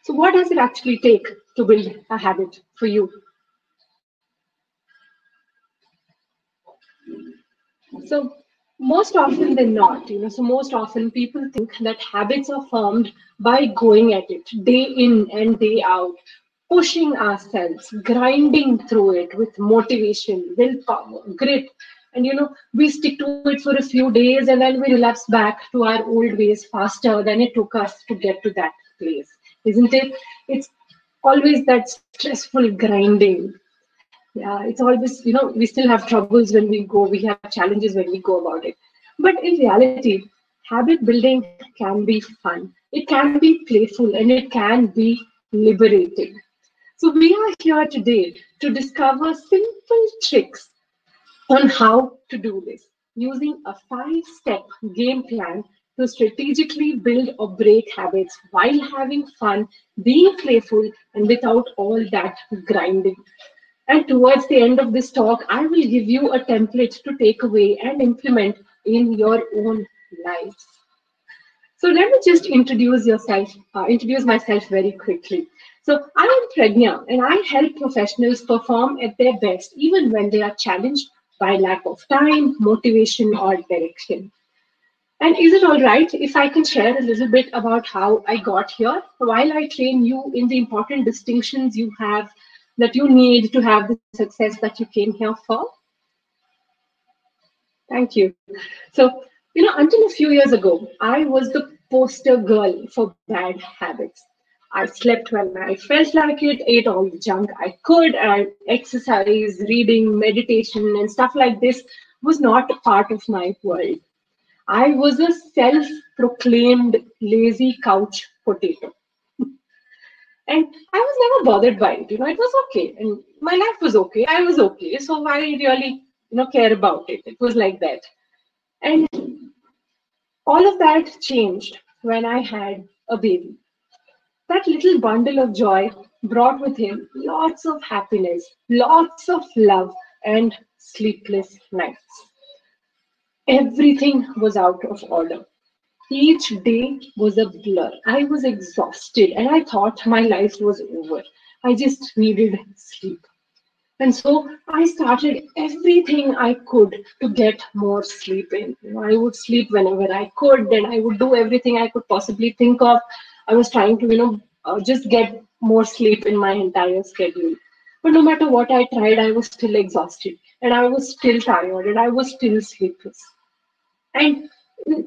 So what does it actually take to build a habit for you? So most often than not, so most often people think that habits are formed by going at it day in and day out, pushing ourselves, grinding through it with motivation, willpower, grit. And we stick to it for a few days and then we relapse back to our old ways faster than it took us to get to that place, isn't it? It's always that stressful grinding. Yeah, it's always, we still have troubles when we go, we have challenges when we go about it. But in reality, habit building can be fun. It can be playful and it can be liberating. So we are here today to discover simple tricks on how to do this using a 5-step game plan to strategically build or break habits while having fun, being playful, and without all that grinding. And towards the end of this talk, I will give you a template to take away and implement in your own lives. So let me just introduce myself very quickly. So I am Pragnya, and I help professionals perform at their best, even when they are challenged by lack of time, motivation, or direction. And is it all right if I can share a little bit about how I got here while I train you in the important distinctions you have that you need to have the success that you came here for? Thank you. So, until a few years ago, I was the poster girl for bad habits. I slept when I felt like it, ate all the junk I could, and exercise, reading, meditation, and stuff like this was not a part of my world. I was a self proclaimed lazy couch potato. And I was never bothered by it. It was okay. And my life was okay. I was okay. So why really, care about it? It was like that. And all of that changed when I had a baby. That little bundle of joy brought with him lots of happiness, lots of love, and sleepless nights. Everything was out of order. Each day was a blur. I was exhausted and I thought my life was over. I just needed sleep. And so I started everything I could to get more sleep in. I would sleep whenever I could, then I would do everything I could possibly think of. I was trying to, just get more sleep in my entire schedule. But no matter what I tried, I was still exhausted and I was still tired and I was still sleepless. And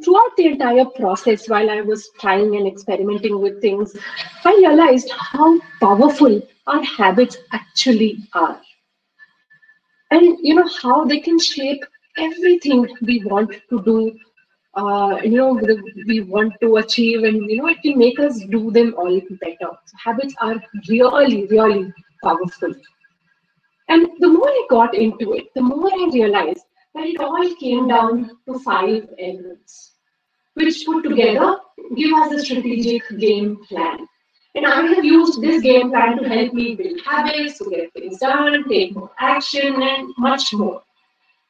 throughout the entire process, while I was trying and experimenting with things, I realized how powerful our habits actually are. And how they can shape everything we want to do, we want to achieve, and it can make us do them all better. So habits are really, really powerful. And the more I got into it, the more I realized that it all came down to 5 elements, which put together give us a strategic game plan. And I have used this game plan to help me build habits, to get things done, take more action, and much more.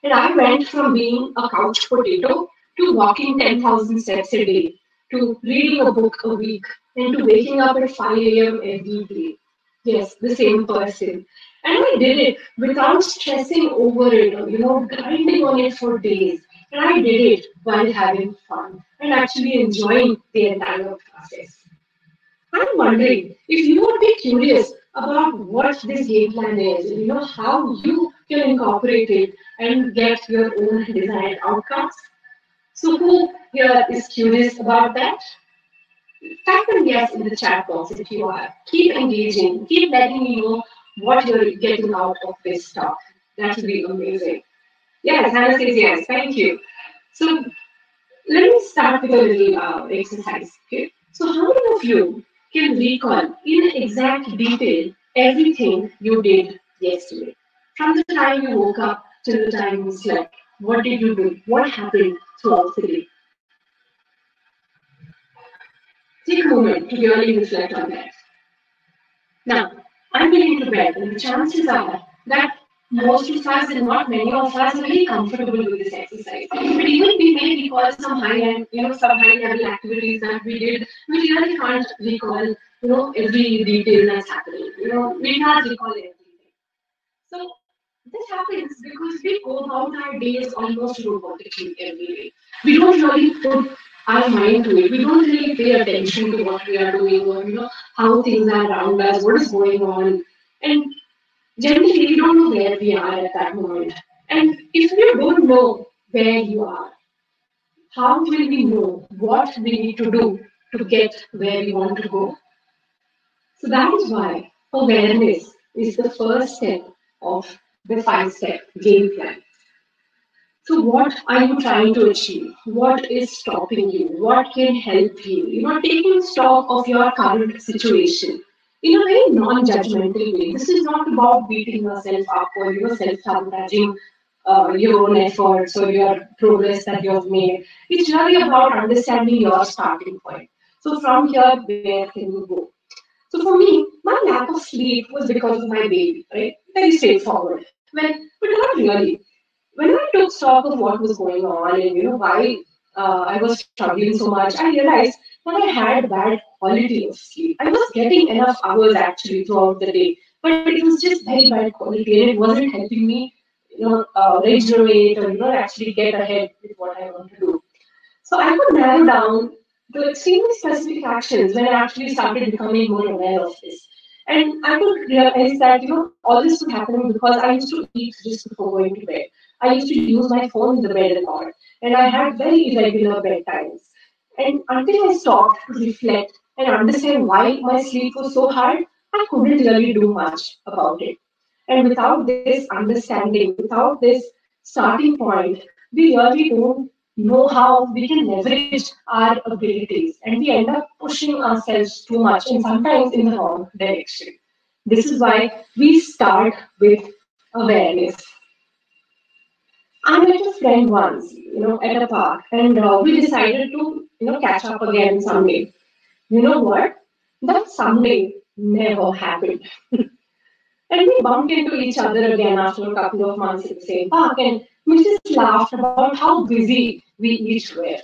And I went from being a couch potato to walking 10,000 steps a day, to reading a book a week, and to waking up at 5 a.m. every day. Yes, the same person. And I did it without stressing over it or, grinding on it for days. And I did it while having fun and actually enjoying the entire process. I'm wondering if you would be curious about what this game plan is, and how you can incorporate it and get your own desired outcomes. So who here is curious about that? Type in yes in the chat box if you are. Keep engaging. Keep letting me know what you're getting out of this talk. That would be amazing. Yes, Hannah says yes. Thank you. So let me start with a little exercise. Okay. So how many of you can recall in exact detail everything you did yesterday? From the time you woke up till the time you slept. What did you do? What happened throughout the day? Take a moment to really reflect on that. Now, I'm getting to bed, and the chances are that most of us and not many of us are very comfortable with this exercise. But even we may recall some some high level activities that we did. We really can't recall, every detail that's happening. We can't recall everything. So this happens because we go about our days almost robotically every day. We don't really put our mind to it. We don't really pay attention to what we are doing or how things are around us, what is going on. And generally, we don't know where we are at that moment. And if you don't know where you are, how will we know what we need to do to get where we want to go? So that is why awareness is the first step of the 5 step game plan. So what are you trying to achieve? What is stopping you? What can help you? Taking stock of your current situation in a very non-judgmental way. This is not about beating yourself up or self-sabotaging your own efforts or your progress that you have made. It's really about understanding your starting point. So from here, where can you go? So for me, my lack of sleep was because of my baby, right? Very straightforward. But not really. When I took stock of what was going on and why I was struggling so much, I realized that I had bad quality of sleep. I was getting enough hours actually throughout the day, but it was just very bad quality and it wasn't helping me, regenerate or actually get ahead with what I want to do. So I could narrow down to extremely specific actions when I actually started becoming more aware of this. And I could realize that, all this was happening because I used to eat just before going to bed. I used to use my phone in the bed a lot. And I had very irregular bedtimes. And until I stopped to reflect and understand why my sleep was so hard, I couldn't really do much about it. And without this understanding, without this starting point, we really don't know how we can leverage our abilities and we end up pushing ourselves too much and sometimes in the wrong direction. This is why we start with awareness. I met a friend once, at a park, and we decided to, catch up again someday. You know what? That someday never happened. And we bumped into each other again after a couple of months at the same park, and we just laughed about how busy we each were.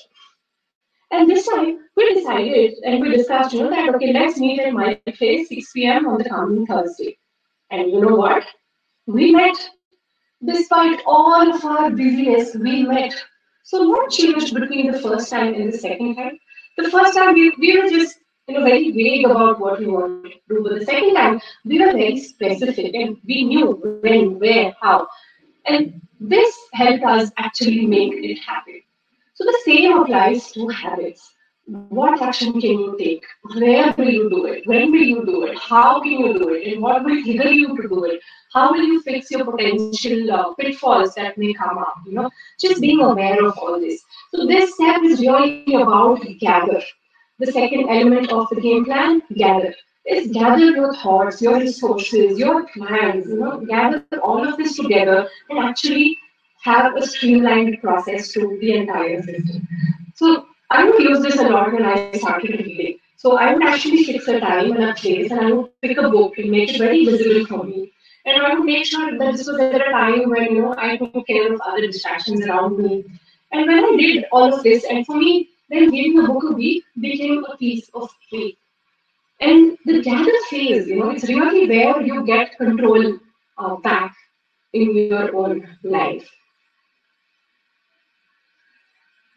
And this time, we decided and we discussed, that okay, let's meet at my place 6 p.m. on the coming Thursday. And you know what? We met. Despite all of our busyness, we met. So what changed between the first time and the second time? The first time we were just very vague about what we wanted to do, but the second time we were very specific and we knew when, where, how. And this helped us actually make it happen. So the same applies to habits. What action can you take? Where will you do it? When will you do it? How can you do it? And what will trigger you to do it? How will you fix your potential pitfalls that may come up? Just being aware of all this. So this step is really about gather. The second element of the game plan, gather. Is gather your thoughts, your resources, your plans. Gather all of this together and actually have a streamlined process to the entire system. So I would use this a lot when I started reading. So I would actually fix a time and a place and I would pick a book and make it very visible for me. And I would make sure that this was at a time when I took care of other distractions around me. And when I did all of this, and for me, then giving a book a week became a piece of cake. And the gather phase, it's really where you get control back in your own life.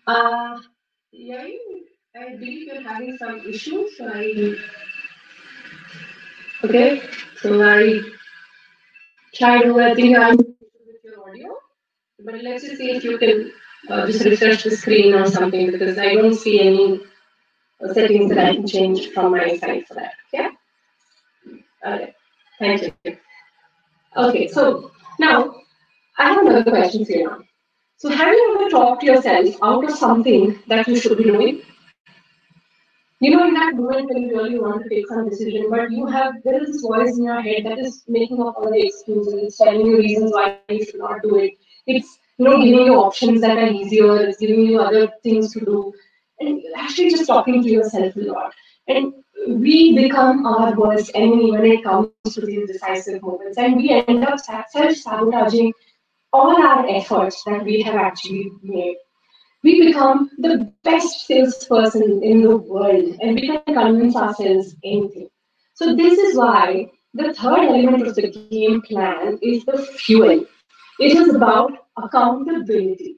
Uh, yeah, I believe you're having some issues. Okay, so I tried to, I think I'm with your audio, but let's just see if you can just refresh the screen or something because I don't see any settings that I can change from my side for that. Okay, okay, thank you. Okay, so now I have another question for you now. So have you ever talked yourself out of something that you should be doing? In that moment when you really want to take some decision, but there is this voice in your head that is making up all the excuses, it's telling you reasons why you should not do it. It's, giving you options that are easier, it's giving you other things to do, and you're actually just talking to yourself a lot. And we become our worst enemy when it comes to these decisive moments, and we end up self-sabotaging all our efforts that we have actually made. We become the best salesperson in the world and we can convince ourselves anything. So this is why the third element of the game plan is the fuel. It is about accountability.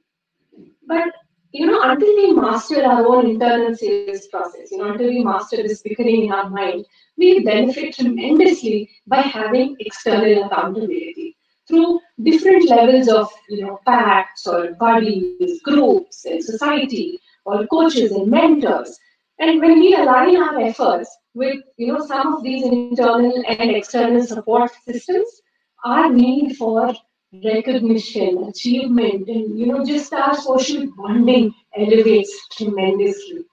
But until we master our own internal sales process, until we master this bickering in our mind, we benefit tremendously by having external accountability through different levels of pacts or buddies, groups, and society, or coaches and mentors. And when we align our efforts with some of these internal and external support systems, our need for recognition, achievement, and just our social bonding elevates tremendously.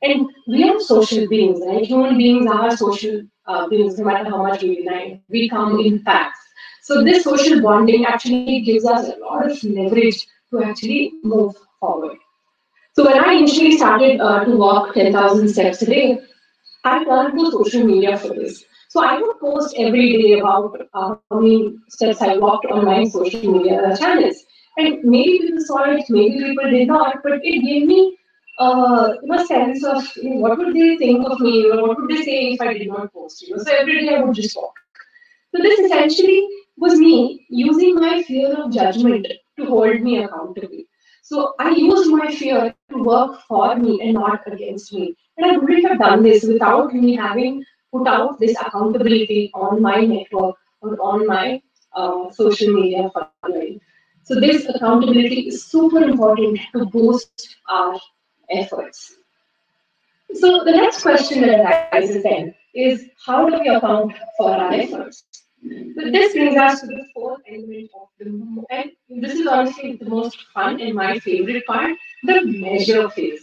And we are social beings, right? Human beings are social beings, no matter how much we deny it. We come in packs. So this social bonding actually gives us a lot of leverage to actually move forward. So when I initially started to walk 10,000 steps a day, I turned to social media for this. So I would post every day about how many steps I walked on my social media channels. And maybe people saw it, maybe people did not, but it gave me sense of what would they think of me, or what would they say if I did not post. So every day I would just walk. So this essentially was me using my fear of judgment to hold me accountable. So I used my fear to work for me and not against me. And I wouldn't have done this without me having put out this accountability on my network or on my social media following. So this accountability is super important to boost our efforts. So the next question that arises then is, how do we account for our efforts? So this brings us to the fourth element of and this is honestly the most fun and my favorite part, the measure phase.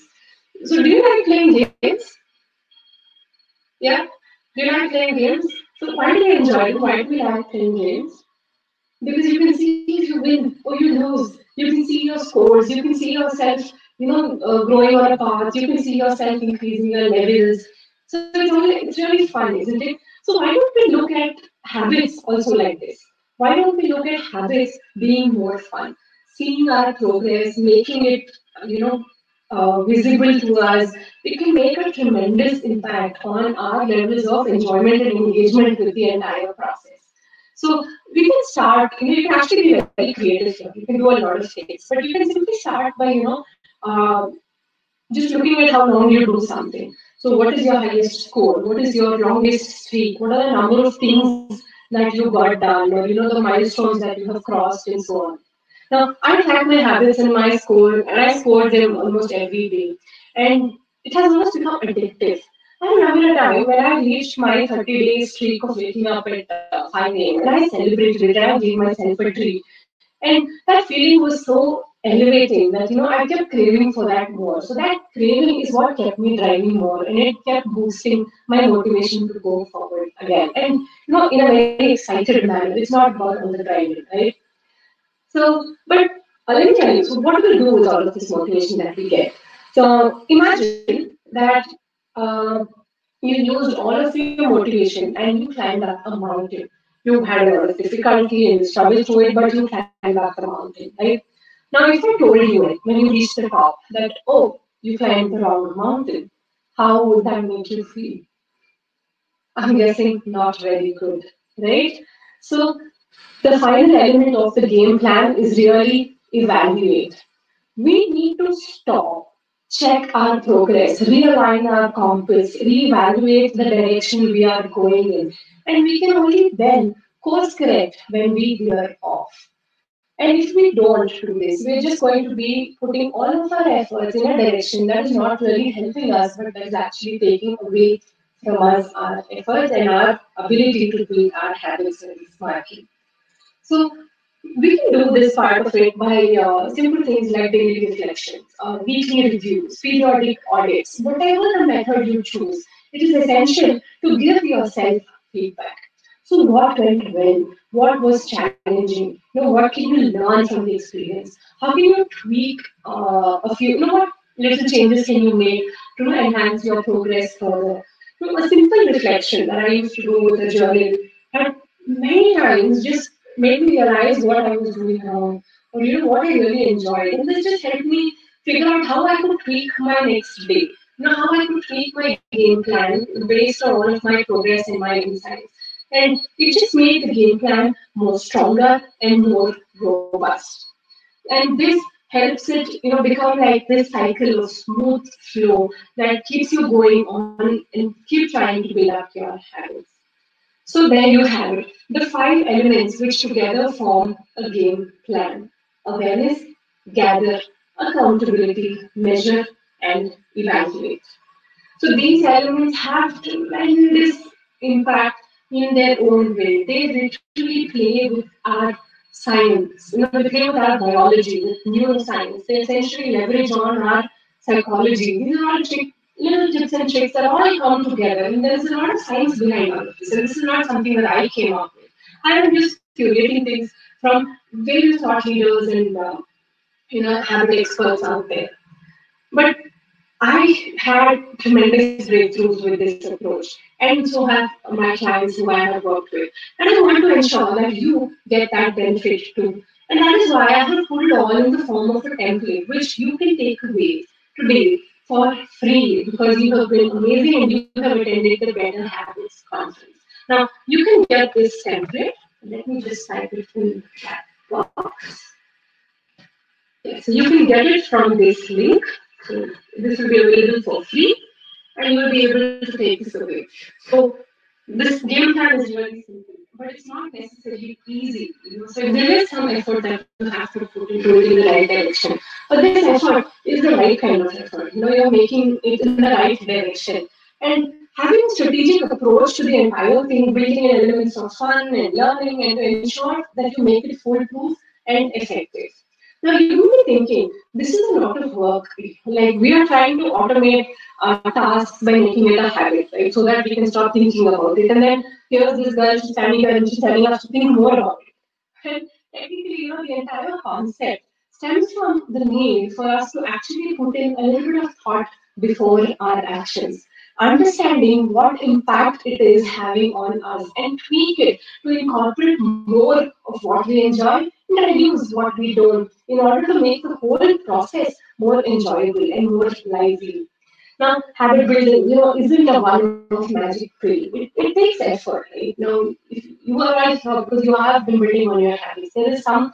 So do you like playing games? Yeah? Do you like playing games? So why do we enjoy it? Why do we like playing games? Because you can see if you win or you lose. You can see your scores. You can see yourself, growing on a path. You can see yourself increasing your levels. So it's really fun, isn't it? So why don't we look at habits also like this? Why don't we look at habits being more fun? Seeing our progress, making it, visible to us, it can make a tremendous impact on our levels of enjoyment and engagement with the entire process. So we can start, you can actually be very creative here. You can do a lot of things, but you can simply start by, uh, just looking at how long you do something. So what is your highest score? What is your longest streak? What are the number of things that you got done, or the milestones that you have crossed and so on. Now I track my habits and my score, and I score them almost every day. And it has almost become addictive. I remember a time when I reached my 30-day streak of waking up at 5 a.m. and I celebrated it and I gave myself a treat. And that feeling was so elevating that I kept craving for that more. So that craving is what kept me driving more, and it kept boosting my motivation to go forward again. And in a very excited manner. It's not about on the driving, right? So, but let me tell you. So, what do we do with all of this motivation that we get? So, imagine that uh, you used all of your motivation and you climbed up a mountain. You had a lot of difficulty and you struggled through it, but you climbed up the mountain, right? Now, if I told you when you reached the top that, oh, you climbed the wrong mountain, how would that make you feel? I'm guessing not very good, right? So, the final element of the game plan is really evaluate. We need to stop, check our progress, realign our compass, reevaluate the direction we are going in. And we can only then course correct when we veer off. And if we don't do this, we're just going to be putting all of our efforts in a direction that is not really helping us, but that is actually taking away from us our efforts and our ability to build our habits very smartly. So we can do this part of it by simple things like daily reflections, weekly reviews, periodic audits, whatever the method you choose. It is essential to give yourself feedback. So what went well? What was challenging? What can you learn from the experience? How can you tweak a few? What little changes can you make to enhance your progress further? A simple reflection that I used to do with a journal had many times just made me realize what I was doing wrong, or what I really enjoyed. And this just helped me figure out how I could tweak my next day. How I could tweak my game plan based on all of my progress and my insights. And it just made the game plan more stronger and more robust. And this helps it become like this cycle of smooth flow that keeps you going on and keep trying to build up your habits. So there you have it, the 5 elements which together form a game plan: awareness, gather, accountability, measure, and evaluate. So these elements have tremendous impact in their own way. They literally play with our science. They play with our biology, with neuroscience. They essentially leverage on our psychology. These are all little tips and tricks that all come together. And there's a lot of science behind all of this. And this is not something that I came up with. I am just curating things from various thought leaders and habit experts out there. But I had tremendous breakthroughs with this approach, and so have my clients who I have worked with. And I want to ensure that you get that benefit too. And that is why I have put it all in the form of a template, which you can take away today for free because you have been amazing and you have attended the Better Habits conference. Now, you can get this template. Let me just type it in the chat box. Yeah, so you can get it from this link. So this will be available for free, and you will be able to take this away. So this game plan is really simple, but it's not necessarily easy. So there is some effort that you have to put into it in the right direction. But this effort is the right kind of effort. You're making it in the right direction. And having a strategic approach to the entire thing, building in elements of fun and learning, and to ensure that you make it foolproof and effective. Now, you will be thinking, this is a lot of work. Like, we are trying to automate tasks by making it a habit, right? So that we can stop thinking about it. And then here's this girl, she's standing there and she's telling us to think more about it. And technically, the entire concept stems from the need for us to actually put in a little bit of thought before our actions. Understanding what impact it is having on us and tweak it to incorporate more of what we enjoy and reduce what we don't in order to make the whole process more enjoyable and more lively. Now, habit building, isn't a one-off magic pill. It takes effort, right? You are right now because you have been building on your habits. There is some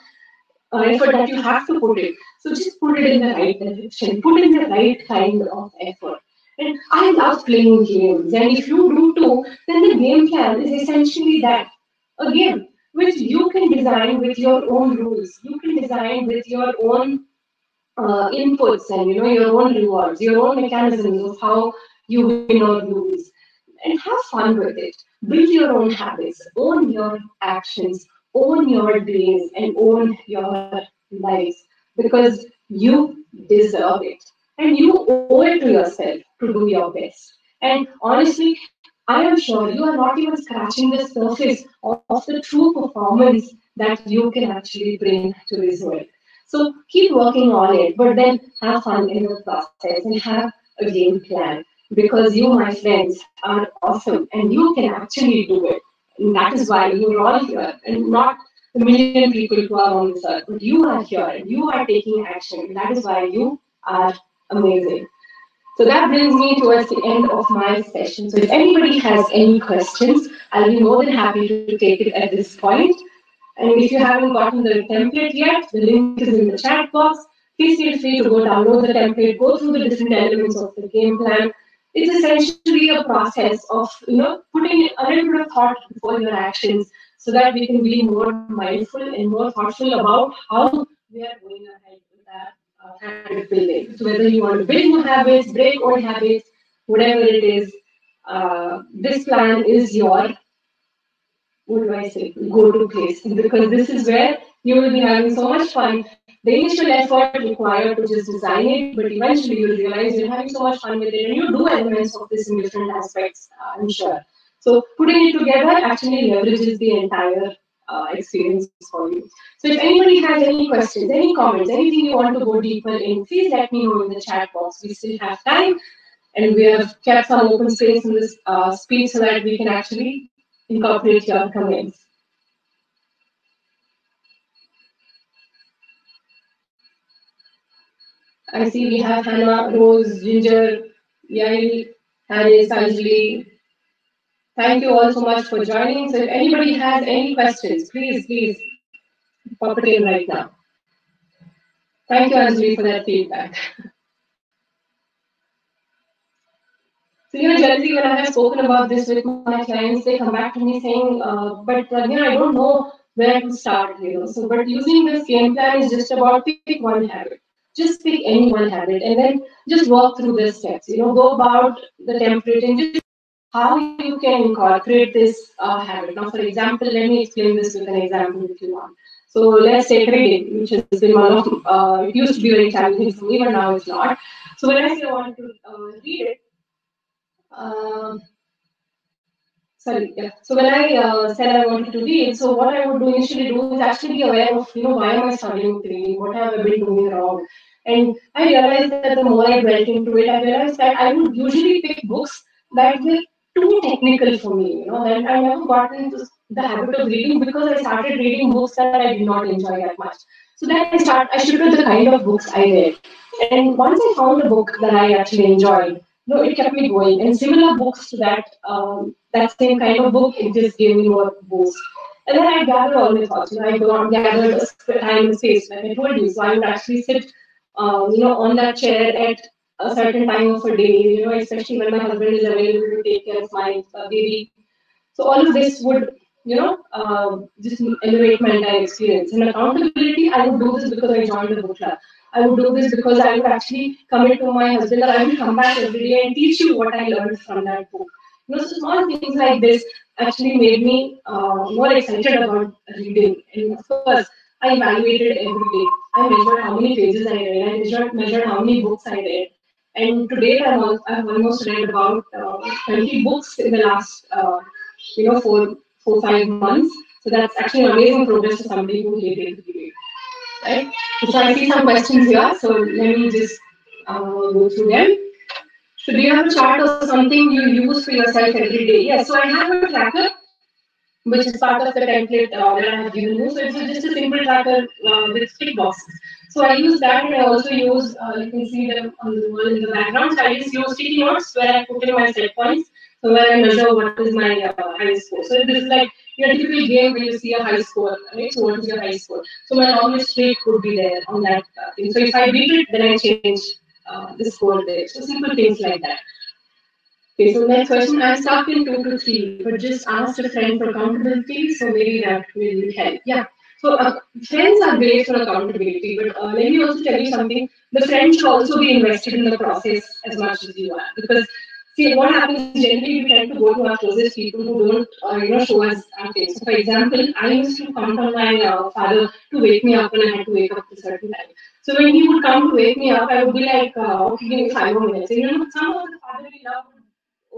effort that you have to put in. So just put it in the right direction. Put in the right kind of effort. And I love playing games. And if you do too, then the game plan is essentially that. A game which you can design with your own rules. You can design with your own inputs and your own rewards, your own mechanisms of how you win or lose, and have fun with it. Build your own habits, own your actions, own your days, and own your lives because you deserve it and you owe it to yourself to do your best. And honestly, I am sure you are not even scratching the surface of the true performance that you can actually bring to this world. So keep working on it, but then have fun in the process and have a game plan because you, my friends, are awesome and you can actually do it. And that is why you're all here and not the million people who are on this earth, but you are here and you are taking action. And that is why you are amazing. So that brings me towards the end of my session. So if anybody has any questions, I'll be more than happy to take it at this point. And if you haven't gotten the template yet, the link is in the chat box. Please feel free to go download the template, go through the different elements of the game plan. It's essentially a process of putting a little bit of thought before your actions so that we can be more mindful and more thoughtful about how we are going ahead with that habit building. So whether you want to build new habits, break old habits, whatever it is, this plan is your, what do I say, go-to place because this is where you will be having so much fun. The initial effort required to just design it, but eventually you'll realize you're having so much fun with it and you do elements of this in different aspects, I'm sure. So putting it together actually leverages the entire experience for you. So if anybody has any questions, any comments, anything you want to go deeper in, please let me know in the chat box. We still have time. And we have kept some open space in this speech so that we can actually incorporate your comments. I see we have Hannah, Rose, Ginger, Yael, Harris, Anjali. Thank you all so much for joining. So if anybody has any questions, please pop it in right now. Thank you, Anjali, for that feedback. So, generally when I have spoken about this with my clients, they come back to me saying, but Pragnya, I don't know where to start. So, but using this game plan is just about pick one habit. Just pick any one habit and then just walk through the steps. Go about the template and just how you can incorporate this habit. Now, for example, let me explain this with an example if you want. So let's take reading, which has been one of, it used to be very challenging for me, but now it's not. So when I say I want to read it, um, sorry, yeah. So when I said I wanted to read, so what I would do initially do is actually be aware of, why am I studying reading? What have I been doing wrong? And I realized that the more I dwelt into it, I realized that I would usually pick books that were too technical for me. Then I never got into the habit of reading because I started reading books that I did not enjoy that much. So then I shifted the kind of books I read. And once I found a book that I actually enjoyed, it kept me going. And similar books to that same kind of book, it just gave me more boost. And then I gathered all my thoughts. I gathered time and space, like I told you. So I would actually sit, on that chair at a certain time of a day. Especially when my husband is available to take care of my baby. So all of this would, just elevate my entire experience. And accountability, I would do this because I joined the book club. I would do this because I would actually commit to my husband that I will come back every day and teach you what I learned from that book. So small things like this actually made me more excited about reading. And of course, I evaluated every day. I measured how many pages I read. I measured how many books I read. And to date, I've almost read about 20 books in the last, 4-5 months. So that's actually an amazing progress for somebody who hated reading, right? So I see some questions here. So let me just go through them. So do you have a chart or something you use for yourself every day? Yes. So I have a tracker, which is part of the template that I have given you. So it's just a simple tracker with tick boxes. So I use that, and I also use, you can see them on the wall in the background. So I just use sticky notes where I put in my set points. So where I measure what is my high score. So this is like your typical game where you see a high score, right? So what is your high score? So my normal streak would be there on that thing. So if I beat it, then I change the score there. So simple things like that. Okay, so next question. I'm stuck in 2 to 3, but just asked a friend for accountability, so maybe that will help. Yeah. So friends are great for accountability, but let me also tell you something. The friend should also be invested in the process as much as you are, because see what happens generally we tend to go to our closest people who don't show us our things. So for example, I used to count on my father to wake me up when I had to wake up at a certain time. So when he would come to wake me up, I would be like, okay, give me 5 more minutes. And some of the fatherly love would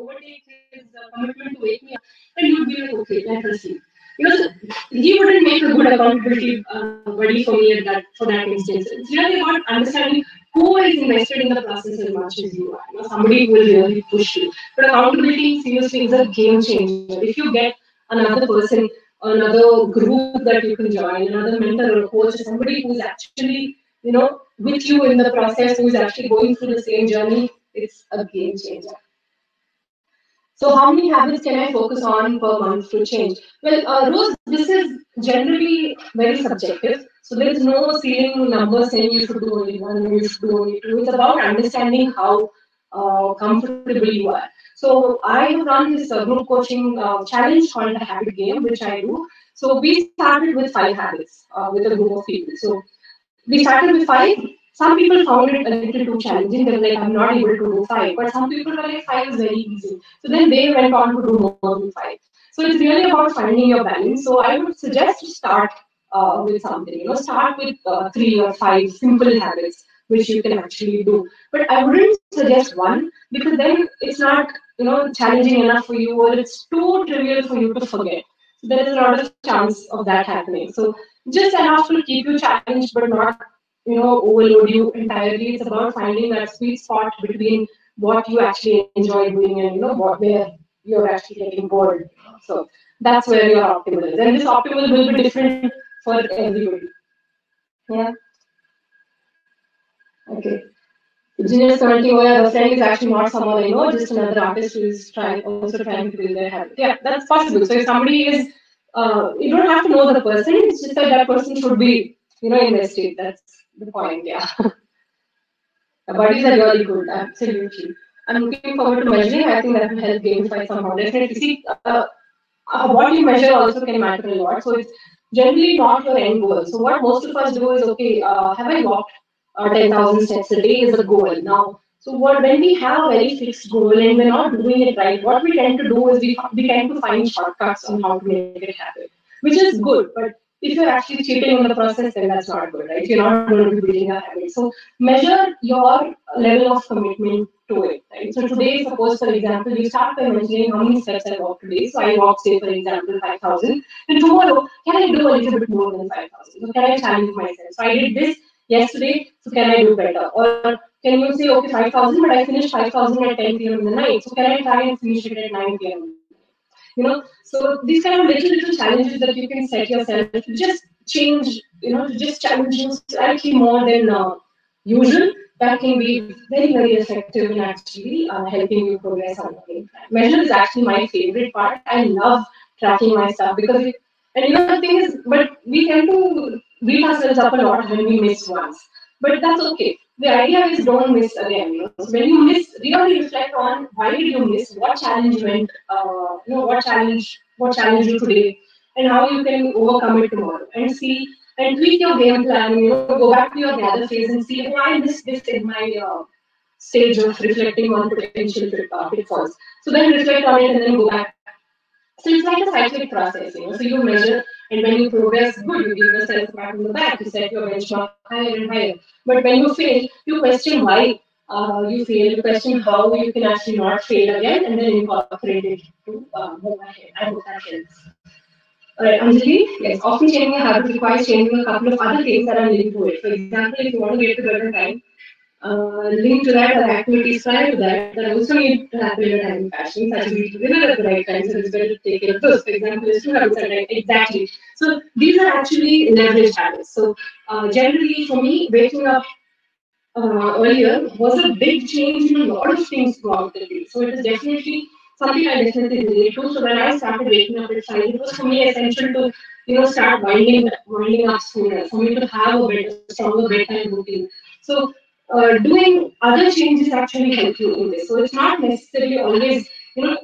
overtake his commitment to wake me up, and he would be like, okay, let her sleep. So he wouldn't make a good accountability buddy for me for that instance. It's really about understanding who is invested in the process as much as you are. Somebody who will really push you. But accountability seriously is a game changer. If you get another person, another group that you can join, another mentor or coach, somebody who's actually with you in the process, who's actually going through the same journey, it's a game changer. So how many habits can I focus on per month to change? Well, Rose, this is generally very subjective. So there is no ceiling number saying you should do only one or you should do only two. It's about understanding how comfortable you are. So I have run this group coaching challenge called the Habit Game, which I do. So we started with 5 habits with a group of people. So we started with 5. Some people found it a little too challenging. They were like, I'm not able to do 5. But some people were like, 5 is very easy. So then they went on to do more than 5. So it's really about finding your balance. So I would suggest to start with something. Start with 3 or 5 simple habits which you can actually do. But I wouldn't suggest one because then it's not challenging enough for you, or it's too trivial for you to forget. So there is a lot of chance of that happening. So just enough to keep you challenged, but not overload you entirely. It's about finding that sweet spot between what you actually enjoy doing and where you're actually getting bored. So that's where your optimal is. And this optimal will be different for everybody. Yeah. Okay. Genius commenting, oh yeah, the friend is actually not someone I know, just another artist who is also trying to build their habit. Yeah, that's possible. So if somebody is, you don't have to know the person, it's just that that person should be, invested. That's the point, yeah. Buddies are really good, absolutely. I'm looking forward to measuring. I think that will help gamify somehow. Definitely. See, what you measure also can matter a lot. So it's generally not your end goal. So what most of us do is, okay, have I walked 10,000 steps a day is the goal. Now, so when we have a very fixed goal and we're not doing it right, what we tend to do is we tend to find shortcuts on how to make it happen, which is good. But if you're actually cheating in the process, then that's not good, right? You're not going to be building a habit. So measure your level of commitment to it, right? So today, suppose for example, you start by mentioning how many steps I walked today. So I walked, say for example, 5,000. Then tomorrow, can I do a little bit more than 5,000? So can I challenge myself? So I did this yesterday, so can I do better? Or can you say, okay, 5,000, but I finished 5,000 at 10 p.m. in the night. So can I try and finish it at 9 p.m. So these kind of little challenges that you can set yourself to just change, to just challenge you slightly more than usual. That can be very effective in actually helping you progress on the game plan. Measure is actually my favorite part. I love tracking my stuff because the thing is, but we tend to beat ourselves up a lot when we miss once. But that's okay. The idea is don't miss again. So when you miss, really reflect on why did you miss, what challenge went, what challenge you today, and how you can overcome it tomorrow, and see and tweak your game plan. Go back to your gather phase and see, oh, I missed this in my stage of reflecting on potential pitfalls. So then reflect on it and then go back. So it's like a cyclic process. So you measure, and when you progress, good, you give yourself a pat on the back, you set your benchmark higher and higher. But when you fail, you question why you fail, you question how you can actually not fail again, and then incorporate it to move ahead. I hope that helps. Alright, Anjali, yes, often changing a habit requires changing a couple of other things that are linked to it. For example, if you want to get to better time, linked to that are activities prior to that also need to happen in a timely fashion, such as eat dinner at the right time, so it's better to take care of those. For example, is two habits at right. Exactly. So these are actually leverage habits. So generally, for me, waking up earlier was a big change in a lot of things throughout the day. So it is definitely something I definitely relate to. So when I started waking up at 5, it was for me essential to start winding up sooner, for me to have a better, stronger bedtime routine. So doing other changes actually help you in this. So it's not necessarily always,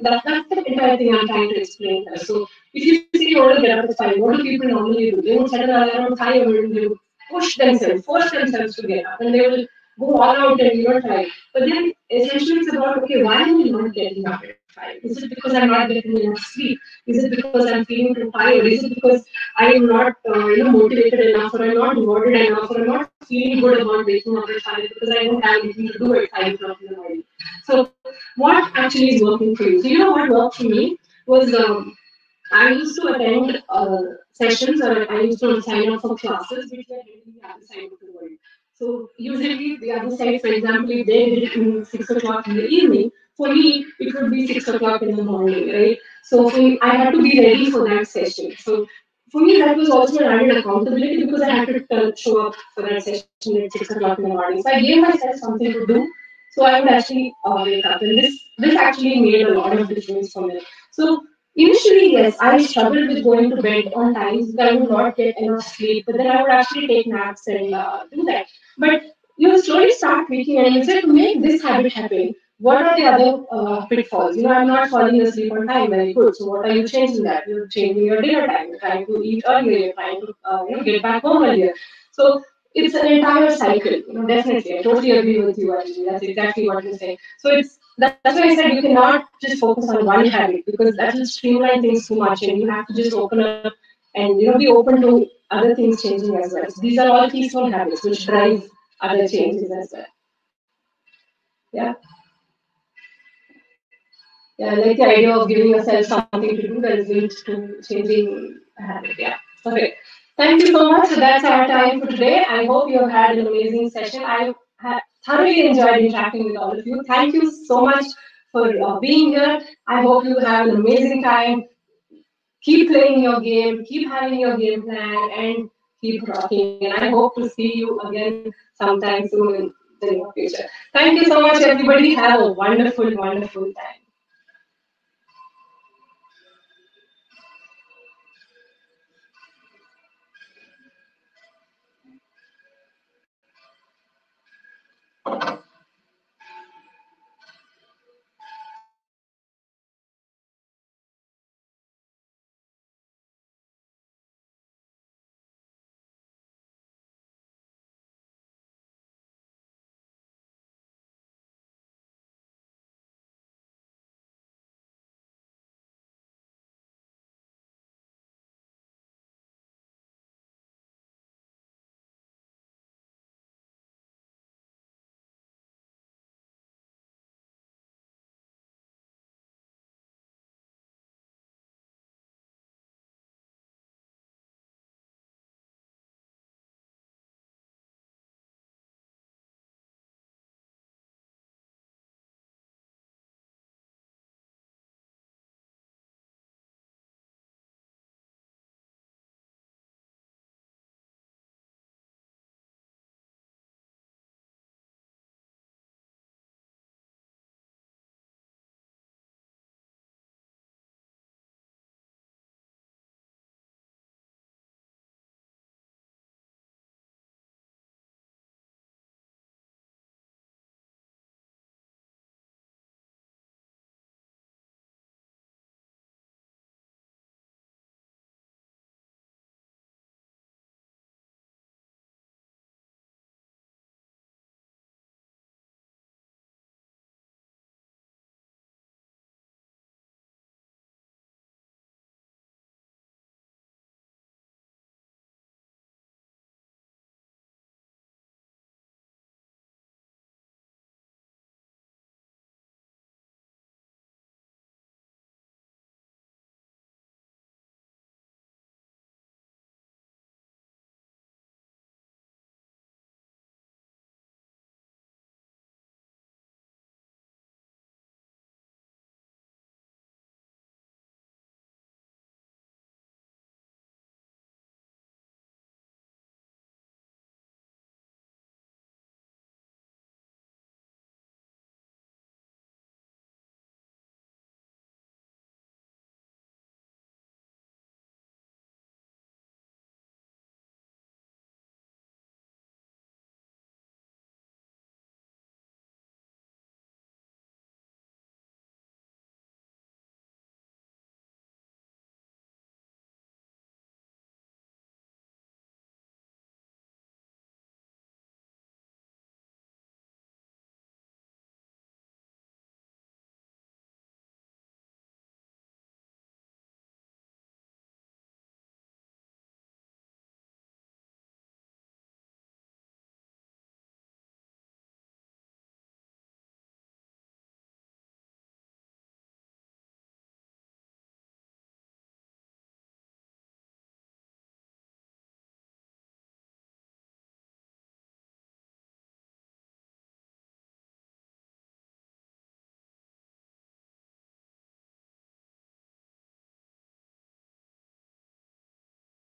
that's the entire thing I'm trying to explain here. So if you say you want to get up at 5, what do people normally do? They would set an alarm at 5 and they would push themselves, force themselves to get up, and they will go all out and try. But then essentially it's about, okay, why am I not getting up at 5? Is it because I'm not getting enough sleep? Is it because I'm feeling too tired? Is it because I am not motivated enough, or I'm not rewarded enough, or I'm not feeling good about waking up at 5 because I don't have anything to do at 5 o'clock in the morning? So what actually is working for you? So what worked for me was I used to attend sessions, or I used to sign up for classes which were held in the other side of the world. So usually the other side, for example, if they did it in 6 o'clock in the evening, for me it would be 6 o'clock in the morning, right? So for me, I had to be ready for that session. So for me, that was also an added accountability because I had to show up for that session at 6 o'clock in the morning. So I gave myself something to do. So I would actually wake up, and this actually made a lot of difference for me. So initially, yes, I struggled with going to bed on times that I would not get enough sleep, but then I would actually take naps and do that. But you slowly start tweaking, and you say to make this habit happen, what are the other pitfalls? I'm not falling asleep on time. Very good. So what are you changing that? You're changing your dinner time. You're trying to eat earlier. You're trying to get back home earlier. So it's an entire cycle. Definitely, I totally agree with you. Actually, that's exactly what you're saying. So that's why I said you cannot just focus on one habit because that will streamline things too much, and you have to just open up and be open to other things changing as well. So these are all keystone habits which drive other changes as well. Yeah. Yeah, I like the idea of giving yourself something to do that is linked to changing a habit. Yeah. Okay. Thank you so much. So that's our time for today. I hope you have had an amazing session. thoroughly enjoyed interacting with all of you. Thank you so much for being here. I hope you have an amazing time. Keep playing your game, keep having your game plan, and keep rocking. And I hope to see you again sometime soon in the near future. Thank you so much, everybody. Have a wonderful, wonderful time.